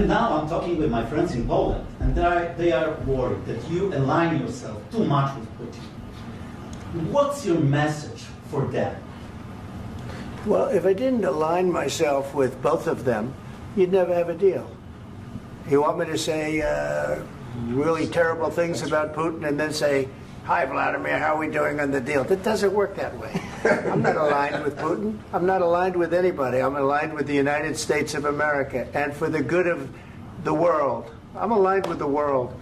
And now I'm talking with my friends in Poland, and they are worried that you align yourself too much with Putin. What's your message for them? Well, if I didn't align myself with both of them, you'd never have a deal. You want me to say really terrible things about Putin and then say, "Hi, Vladimir, how are we doing on the deal?" That doesn't work that way. I'm not aligned with Putin. I'm not aligned with anybody. I'm aligned with the United States of America. And for the good of the world, I'm aligned with the world.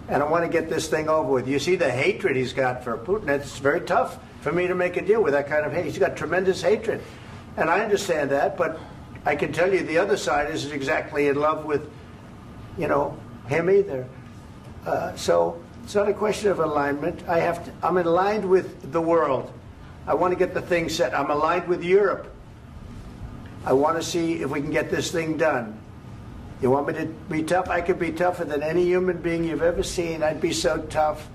And I want to get this thing over with. You see the hatred he's got for Putin. It's very tough for me to make a deal with that kind of hate. He's got tremendous hatred. And I understand that, but I can tell you the other side isn't exactly in love with, him either. So it's not a question of alignment. I'm aligned with the world. I want to get the thing set. I'm aligned with Europe. I want to see if we can get this thing done. You want me to be tough? I could be tougher than any human being you've ever seen. I'd be so tough.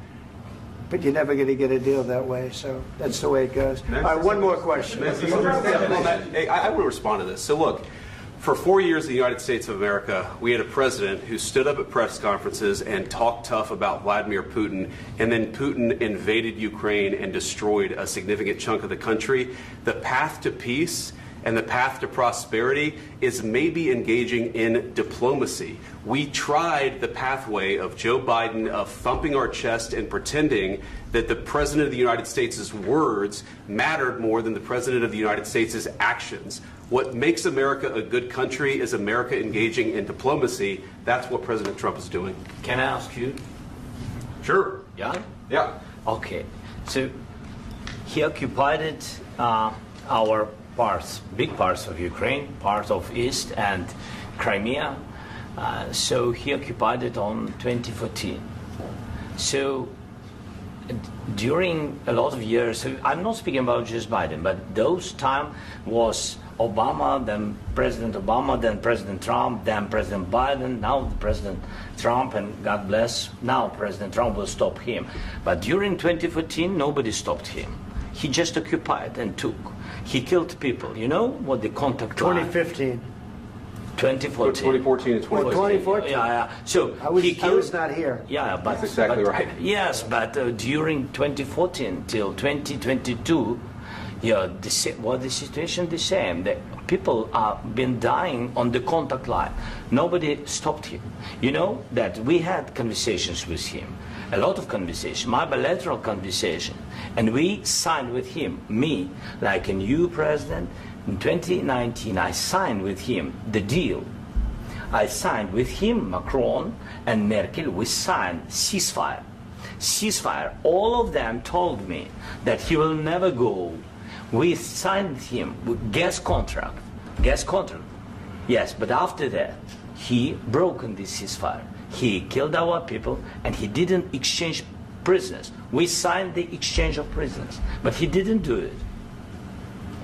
But you're never going to get a deal that way, so that's the way it goes. All right, one more question. I want to respond to this. So look, for 4 years in the United States of America, we had a president who stood up at press conferences and talked tough about Vladimir Putin, and then Putin invaded Ukraine and destroyed a significant chunk of the country. The path to peace and the path to prosperity is maybe engaging in diplomacy. We tried the pathway of Joe Biden of thumping our chest and pretending that the President of the United States' words mattered more than the President of the United States' actions. What makes America a good country is America engaging in diplomacy. That's what President Trump is doing. Can I ask you? Sure. Yeah? Yeah. Okay. So he occupied our parts, big parts of Ukraine, part of East and Crimea. So he occupied it on 2014. So during a lot of years, so I'm not speaking about just Biden, but those time was Obama, then President Obama, then President Trump, then President Biden, now President Trump, and God bless, now President Trump will stop him. But during 2014, nobody stopped him. He just occupied and took. He killed people. You know what the contact line? 2015. 2014. 2014 and 2014. 2014. Yeah. So I was not here. Yeah, but that's exactly right. Yes, but during 2014 till 2022, the situation the same. The people have been dying on the contact line. Nobody stopped him. You know that we had conversations with him, a lot of conversations, my bilateral conversation, and we signed with him, me, like a new president. In 2019, I signed with him the deal. I signed with him, Macron and Merkel, we signed ceasefire. Ceasefire. All of them told me that he will never go. We signed with him with gas contract. Gas contract. Yes, but after that, he broken this ceasefire. He killed our people and he didn't exchange prisoners. We signed the exchange of prisoners, but he didn't do it.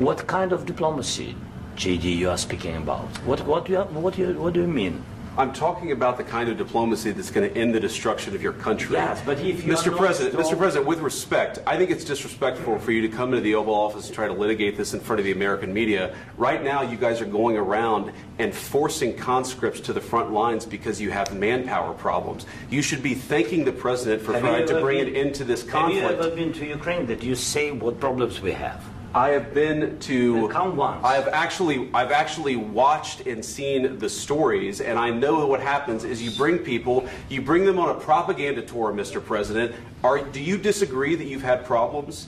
What kind of diplomacy, JD, you are speaking about? What do you mean? I'm talking about the kind of diplomacy that's going to end the destruction of your country. Yes, but if you Mr. President, with respect, I think it's disrespectful for you to come into the Oval Office and try to litigate this in front of the American media. Right now, you guys are going around and forcing conscripts to the front lines because you have manpower problems. You should be thanking the President for trying to bring it into this conflict. Have you ever been to Ukraine that you say what problems we have? I have been to. Count once. I've actually watched and seen the stories, and I know what happens is you bring them on a propaganda tour, Mr. President. Do you disagree that you've had problems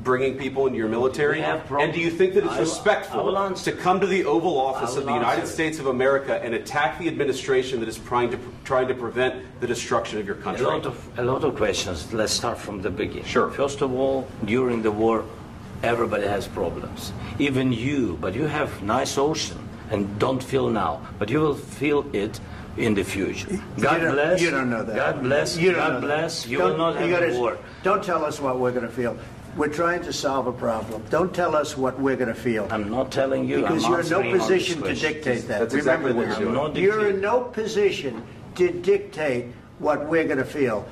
bringing people into your military? And do you think that it's respectful to come to the Oval Office of the United States of America and attack the administration that is trying to prevent the destruction of your country? A lot of questions. Let's start from the beginning. Sure. First of all, during the war, everybody has problems, even you, but you have nice ocean and don't feel now, but you will feel it in the future. God bless. You don't know that. God bless. God bless. You will not have a war. Don't tell us what we're going to feel. We're trying to solve a problem. Don't tell us what we're going to feel. I'm not telling you. Because you're in no position to dictate that. That's exactly what you're doing. You're in no position to dictate what we're going to feel.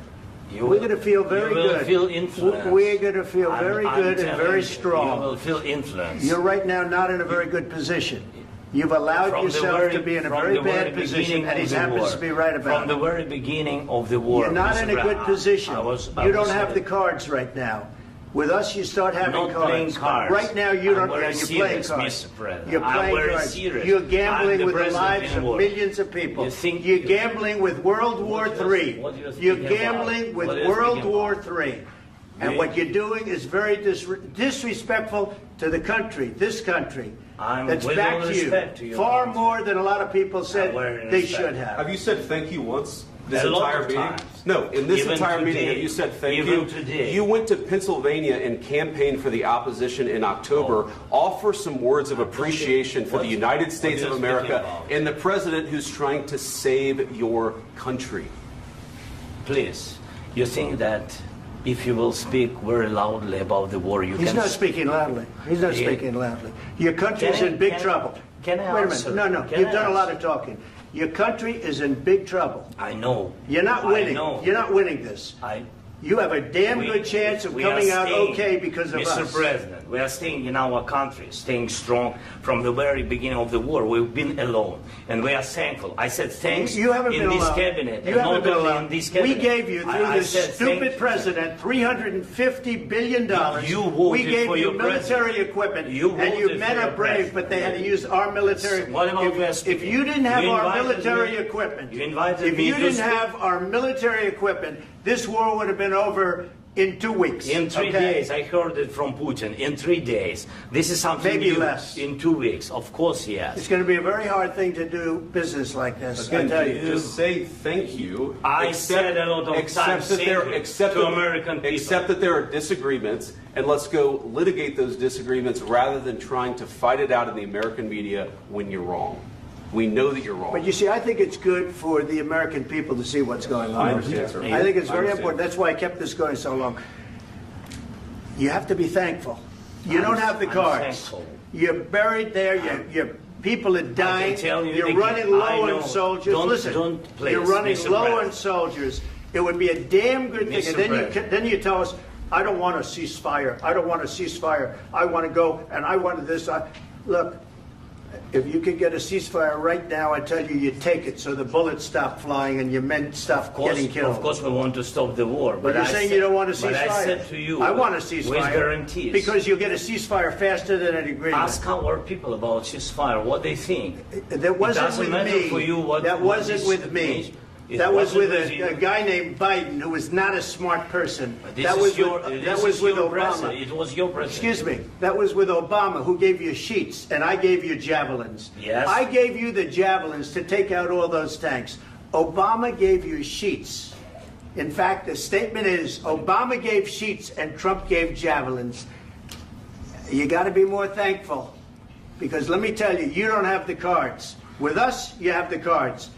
We're going to feel very good. You will feel influence. We're going to feel very good and very strong. You will feel influence. You're right now not in a very good position. You've allowed From the yourself very- to be in a from very the very bad position, beginning and he of the happens war. to be right about From the it. very beginning of the war. You're not Mr. in a good Brown, position. I You don't was, have the cards right now. With us, you start having not playing cards. cards. Right now, you I'm don't. very You're playing serious, cards. Mr. President. You're I'm playing very cards. serious. You're I'm gambling the with the president lives in of war. millions of people. You think- You're gambling with World War III. what you're You're speaking gambling about? with What you're World speaking War about? III. And Me? what you're doing is very disrespectful to the country, this country. I'm That's with back all to respect to you. your Far country. more than a lot of people said very they respect. should have. Have you said thank you once this A lot entire of meeting? times. No, in this Even entire meeting, today. have you said thank Even you? today. You went to Pennsylvania and campaigned for the opposition in October. Offer some words of appreciation for the United States what of are you speaking America about? and the president who's trying to save your country. Please, you think that if you will speak very loudly about the war, you He's can... not speaking loudly. He's not Yeah. speaking loudly. Your country is Can I- in big can- trouble. can I Wait a answer? minute. No, Can you've I done a lot answer? of talking. Your country is in big trouble. I know. You're not I winning. know. You're not winning this. You have a damn good chance of we are coming out staying, okay because of Mr. us. President, we are staying in our country, staying strong from the very beginning of the war. We've been alone, and we are thankful. I said thanks You haven't in been this alone. cabinet, You and haven't not been only alone. in this We cabinet. gave you, through I this said stupid thank you. president, $350 billion. You voted we gave for you your military president. equipment, You and you voted men for are your brave, president. but they had to use our military. What about we are if speaking? you didn't have You our invited military me- equipment, you invited if me you to didn't speak. have our military equipment, this war would have been over in 2 weeks. In 3 okay? days, I heard it from Putin. In 3 days, this is something Maybe new. less. In 2 weeks, of course, yes. It's going to be a very hard thing to do business like this. I Again, tell you. just say thank you. I said a lot of times thank you to American people. Accept that there are disagreements, and let's go litigate those disagreements rather than trying to fight it out in the American media when you're wrong. We know that you're wrong. But you see, I think it's good for the American people to see what's going on. I understand, sir. I think it's I very understand. important. That's why I kept this going so long. You have to be thankful. You don't have the I'm cards. thankful. You're buried there. Your people are dying. tell you You're again, running I low know. on soldiers. Don't- Listen, don't, please, you're running Mr. low President. on soldiers. It would be a damn good thing. Mr. And then President. then you tell us, I don't want a ceasefire. I don't want a ceasefire. I want to go, and I wanted this. Look, if you could get a ceasefire right now, I tell you, you take it so the bullets stop flying and your men stop getting killed. Of course, we want to stop the war. But you're saying you don't want a ceasefire. But I said to you, I want a ceasefire. with guarantees. Because you'll get a ceasefire faster than an agreement. Ask our people about ceasefire, what they think. That wasn't doesn't with matter me. for you what- that what wasn't this with me. means. It That was wasn't with with a you. guy named Biden who was not a smart person. This That is was your, with, this that was is with your Obama. president. It was your president. Excuse me. That was with Obama, who gave you sheets, and I gave you javelins. Yes. I gave you the javelins to take out all those tanks. Obama gave you sheets. In fact, the statement is Obama gave sheets and Trump gave javelins. You got to be more thankful, because let me tell you, you don't have the cards. With us, you have the cards.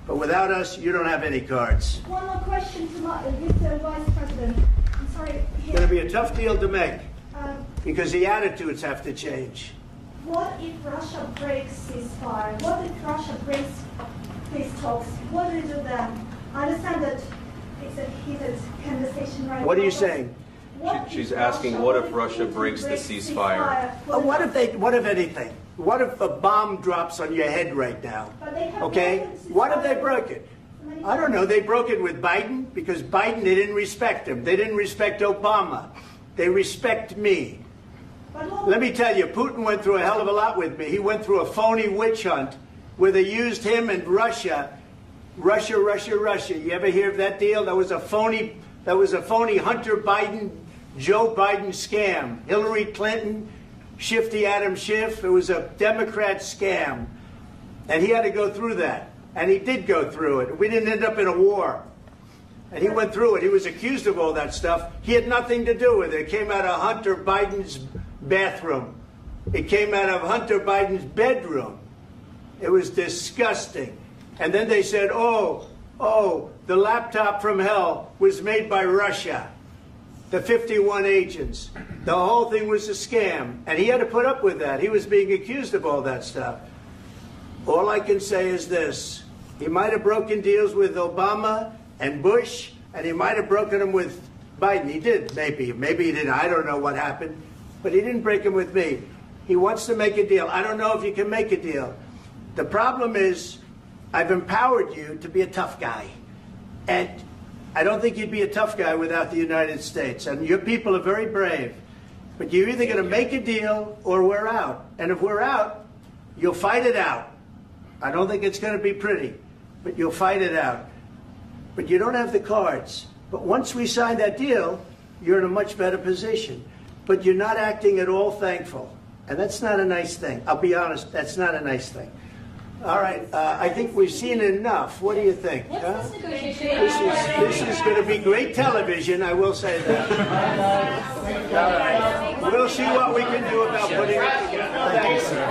But without us, you don't have any cards. One more question to Mr. Vice President. I'm sorry. It's going to be a tough deal to make, Um, because the attitudes have to change. what if Russia breaks ceasefire? What if Russia breaks peace talks? What do you do then? I understand that it's a heated conversation right now. What are you but saying? what She's if asking, Russia- what if Russia Putin breaks the ceasefire? What if anything? What if a bomb drops on your head right now? But they have Okay? broken What if they ceasefire broke it? many I don't know. They broke it with Biden, because Biden, they didn't respect him. They didn't respect Obama. They respect me. But what- Let me tell you, Putin went through a hell of a lot with me. He went through a phony witch hunt where they used him and Russia. Russia. You ever hear of that deal? That was a phony Hunter Biden, Joe Biden scam. Hillary Clinton, Shifty Adam Schiff. It was a Democrat scam. And he had to go through that. And he did go through it. We didn't end up in a war. And he went through it. He was accused of all that stuff. He had nothing to do with it. It came out of Hunter Biden's bathroom. It came out of Hunter Biden's bedroom. It was disgusting. And then they said, oh, the laptop from hell was made by Russia. The 51 agents. The whole thing was a scam. And he had to put up with that. He was being accused of all that stuff. All I can say is this. He might have broken deals with Obama and Bush, and he might have broken them with Biden. He did, maybe. Maybe he didn't. I don't know what happened. But he didn't break them with me. He wants to make a deal. I don't know if you can make a deal. The problem is I've empowered you to be a tough guy. And I don't think you'd be a tough guy without the United States. And your people are very brave. But you're either going to make a deal or we're out. And if we're out, you'll fight it out. I don't think it's going to be pretty, but you'll fight it out. But you don't have the cards. But once we sign that deal, you're in a much better position. But you're not acting at all thankful. And that's not a nice thing. I'll be honest, that's not a nice thing. All right, I think we've seen enough. What do you think? What's this negotiation? This is going to be great television, I will say that. All right. We'll see what we can do about putting it together. Thank you, sir.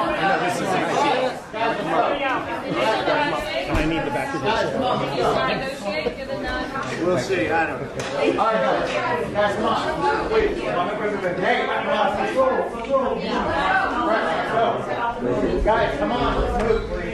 I need the back of the We'll see. I don't know. Guys, come on. Wait, hey, guys, come on. Let's move, please.